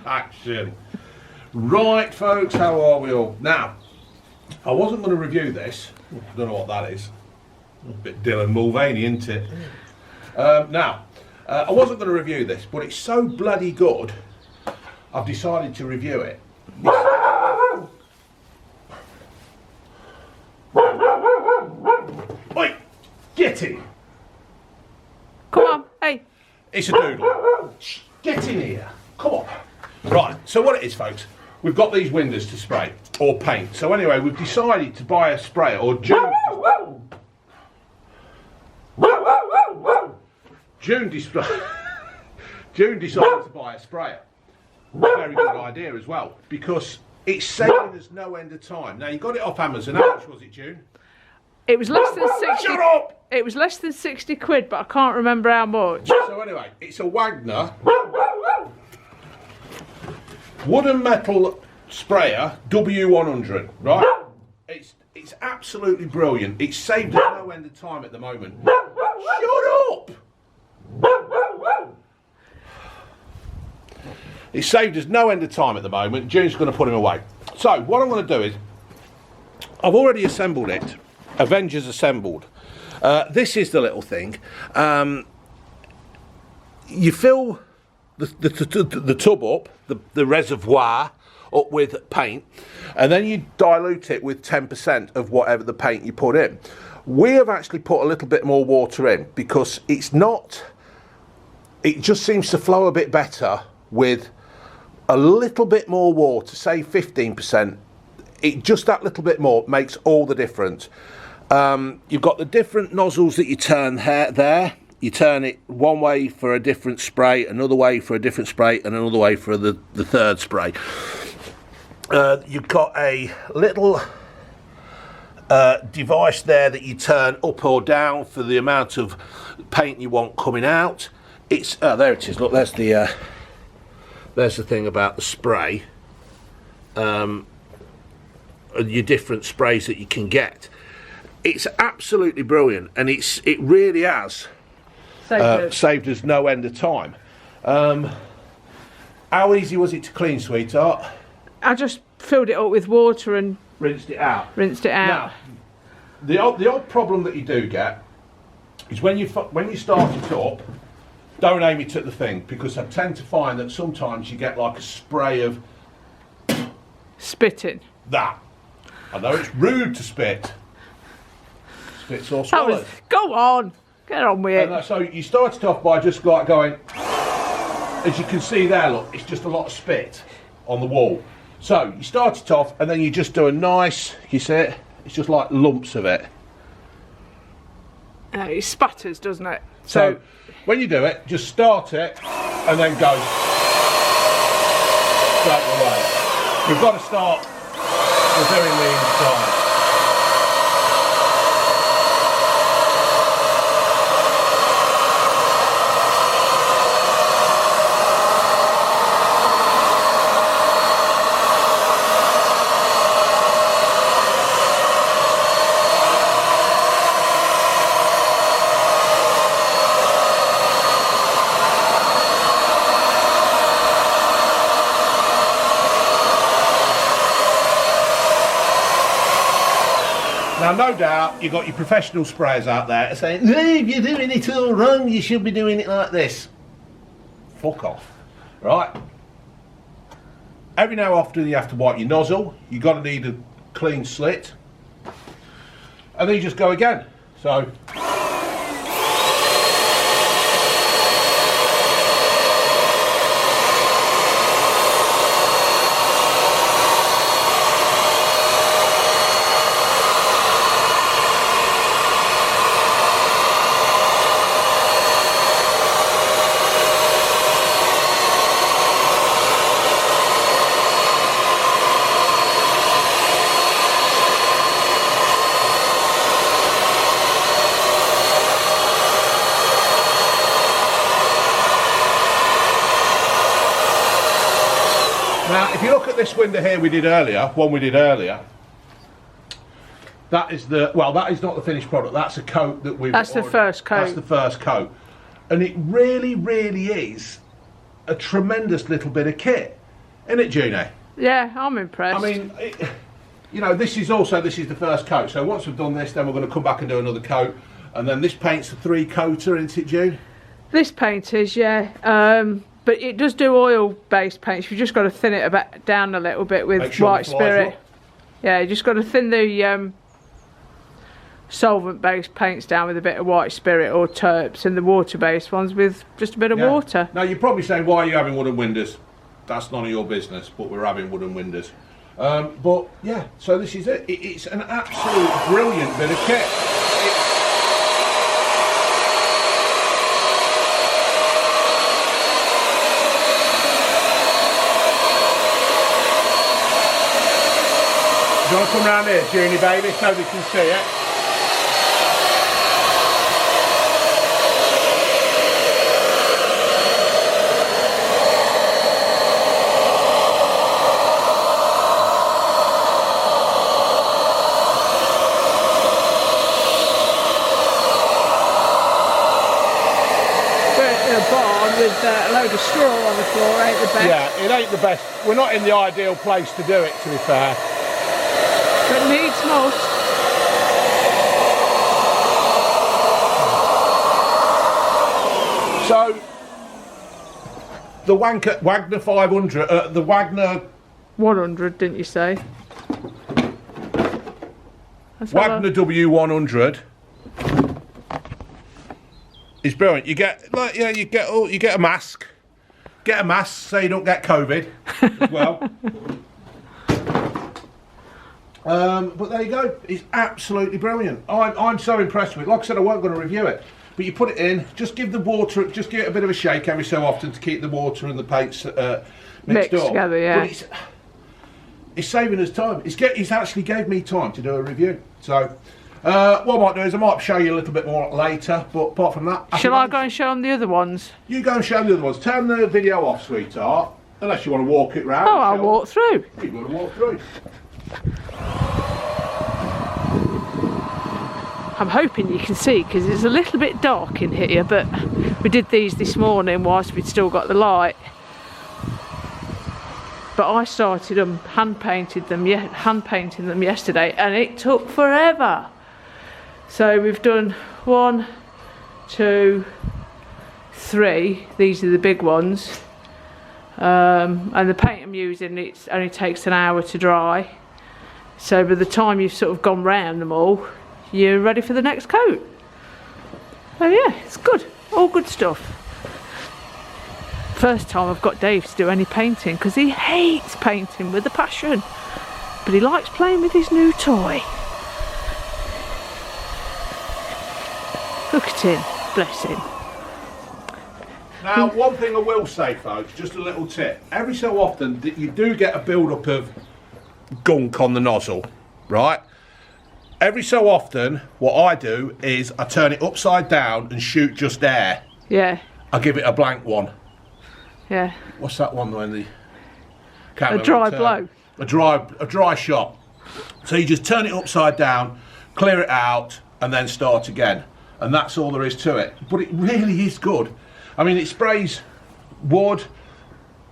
Action. Right, folks, how are we all? Now, I wasn't going to review this. I don't know what that is. A bit Dylan Mulvaney, isn't it? Now, I wasn't going to review this, but it's so bloody good, I've decided to review it. Oi, get in. Come on, hey. It's a doodle. Get in here. Come on. Right, so what it is, folks, we've got these windows to spray or paint. So anyway, we've decided to buy a sprayer, or June decided to buy a sprayer. Very good idea as well, because it's saving us no end of time. Now, you got it off Amazon. How much was it, June? It was less than 60. Shut up! It was less than 60 quid, but I can't remember how much. So anyway, it's a Wagnar wooden metal sprayer W100, right? It's absolutely brilliant. It's saved us no end of time at the moment. Shut up! It's saved us no end of time at the moment. June's going to put him away. So what I'm going to do is, I've already assembled it. Avengers assembled. This is the little thing. You fill the tub up, the reservoir up with paint, and then you dilute it with 10% of whatever the paint you put in. We have actually put a little bit more water in because it just seems to flow a bit better with a little bit more water, say 15%. Just that little bit more makes all the difference. You've got the different nozzles that you turn there. You turn it one way for a different spray, another way for a different spray, and another way for the third spray. You've got a little device there that you turn up or down for the amount of paint you want coming out. It's there it is. Look, there's the thing about the spray. Your different sprays that you can get. It's absolutely brilliant, and it really has saved us no end of time. How easy was it to clean, sweetheart? I just filled it up with water and rinsed it out. Now, the odd problem that you do get is when you start it up, don't aim it at the thing, because I tend to find that sometimes you get like a spray of spitting. That. I know it's rude to spit. Spits or swallows. Go on, get on with it. So you start it off by just like going, as you can see there, look, it's just a lot of spit on the wall. So you start it off and then you just do a nice, you see it? It's just like lumps of it. It spatters, doesn't it? So when you do it, just start it and then go straight away. We've got to start doing the inside. Now, no doubt, you've got your professional sprayers out there saying, hey, if you're doing it all wrong, you should be doing it like this. Fuck off, right? Every now and often you have to wipe your nozzle. You've got to need a clean slit. And then you just go again. So... Now, if you look at this window here we did earlier, that is the, well, that is not the finished product, that's a coat that we've That's the first coat. That's the first coat. And it really, really is a tremendous little bit of kit. Isn't it, Junie? Yeah, I'm impressed. I mean, you know, this is the first coat. So once we've done this, then we're going to come back and do another coat. And then this paint's a 3-coater, isn't it, June? This paint is, yeah. But it does do oil-based paints. You've just got to thin it down a little bit with White Spirit. Yeah, you just got to thin the solvent-based paints down with a bit of White Spirit or Terps, and the water-based ones with just a bit of water. Now, you're probably saying, why are you having wooden windows? That's none of your business, but we're having wooden windows. But, yeah, so this is it. It's an absolute brilliant bit of kit. Do you want to come round here, Junie, baby, so we can see it? With a load of straw on the floor ain't the best. Yeah, it ain't the best. We're not in the ideal place to do it, to be fair. But needs must. So, the Wagnar 500, the Wagnar 100, didn't you say? Wagnar W100 is brilliant. You get you get a mask. Get a mask so you don't get COVID as well. But there you go. It's absolutely brilliant. I'm so impressed with it. Like I said, I weren't going to review it, but you put it in. Just give the water. Just give it a bit of a shake every so often to keep the water and the paints mixed up. Together. Yeah. But it's saving us time. It's actually gave me time to do a review. So. What I might do is I might show you a little bit more later, but apart from that... Shall I go and show them the other ones? You go and show them the other ones. Turn the video off, sweetheart, unless you want to walk it round. Oh, I'll walk through. You've got to walk through. I'm hoping you can see, because it's a little bit dark in here, but we did these this morning whilst we'd still got the light. But I started them, hand painting them yesterday, and it took forever. So we've done 1, 2, 3. These are the big ones. And the paint I'm using, it only takes an hour to dry. So by the time you've sort of gone round them all, you're ready for the next coat. So yeah, it's good. All good stuff. First time I've got Dave to do any painting, because he hates painting with a passion. But he likes playing with his new toy. Look at him, bless him. Now, one thing I will say, folks, just a little tip. Every so often, you do get a build-up of gunk on the nozzle, right? Every so often, what I do is I turn it upside down and shoot just air. Yeah. I give it a blank one. Yeah. What's that one when the... A dry blow. A dry shot. So you just turn it upside down, clear it out, and then start again. And that's all there is to it. But it really is good. I mean, it sprays wood,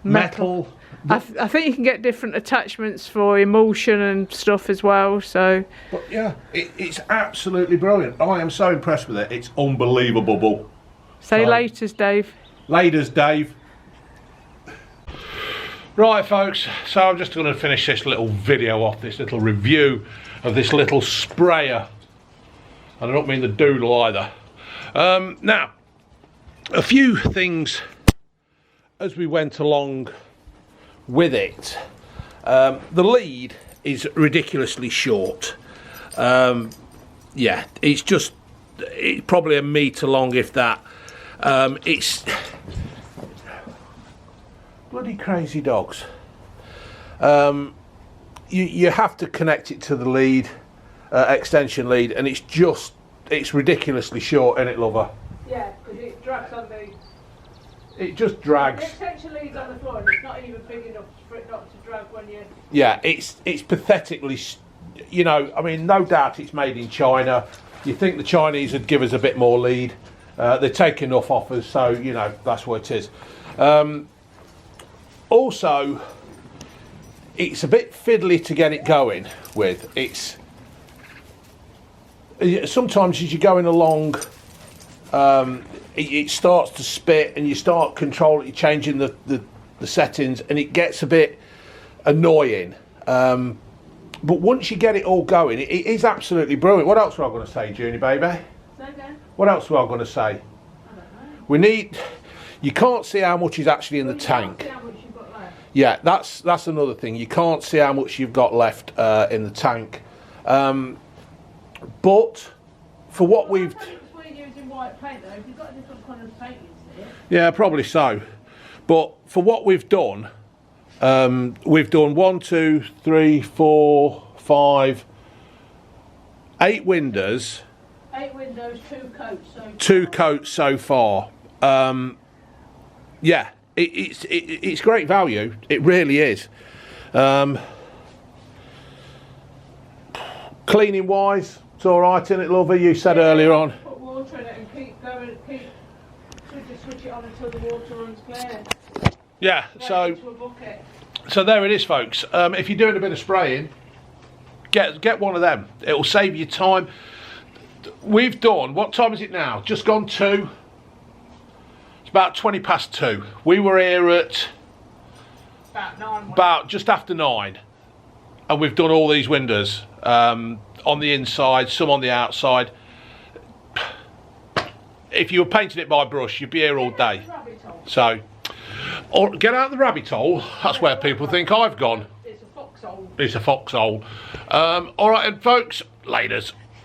metal. I think you can get different attachments for emulsion and stuff as well, so... But yeah, it's absolutely brilliant. I am so impressed with it. It's unbelievable. Say laters, Dave. Laters, Dave. Right, folks, so I'm just going to finish this little video off, this little review of this little sprayer. And I don't mean the doodle either. Now, a few things as we went along with it. The lead is ridiculously short. Yeah, it's probably a metre long, if that. It's bloody crazy dogs. You have to connect it to the lead, extension lead, and it's ridiculously short, isn't it, lover? Yeah, because it drags on the... It just drags. The extension lead's on the floor and it's not even big enough for it not to drag when you... Yeah, it's pathetically, you know, I mean, no doubt it's made in China. You think the Chinese would give us a bit more lead. They take enough off us, so, you know, that's what it is. Also, it's a bit fiddly to get it going with. It's sometimes as you're going along, it starts to spit, and you start controlling, you're changing the settings, and it gets a bit annoying. But once you get it all going, it is absolutely brilliant. What else were I going to say, Junie, baby? Say again. What else were I going to say? I don't know. We need. You can't see how much is actually in the tank. Can't see how much you've got left. Yeah, that's another thing. You can't see how much you've got left in the tank. But for what we've. I think we're using white paint though. If you've got a different colour of paint, you see it. Yeah, probably so. But for what we've done 1, 2, 3, 4, 5, 8 windows. 8 windows, 2 coats. So 2 coats so far. Yeah, it's great value. It really is. Cleaning wise, it's all right, isn't it, lovey? You said earlier on. Put water in it and keep going. Switch it on until the water runs clear. Yeah. Into a bucket. So there it is, folks. If you're doing a bit of spraying, get one of them. It will save you time. We've done. What time is it now? Just gone 2. It's about 20 past 2. We were here at About 9. about just after 9, and we've done all these windows on the inside, some on the outside. If you were painting it by brush, you'd be here all day. So, or get out the rabbit hole. That's where people think I've gone. It's a foxhole. It's a foxhole. All right, folks. Laters.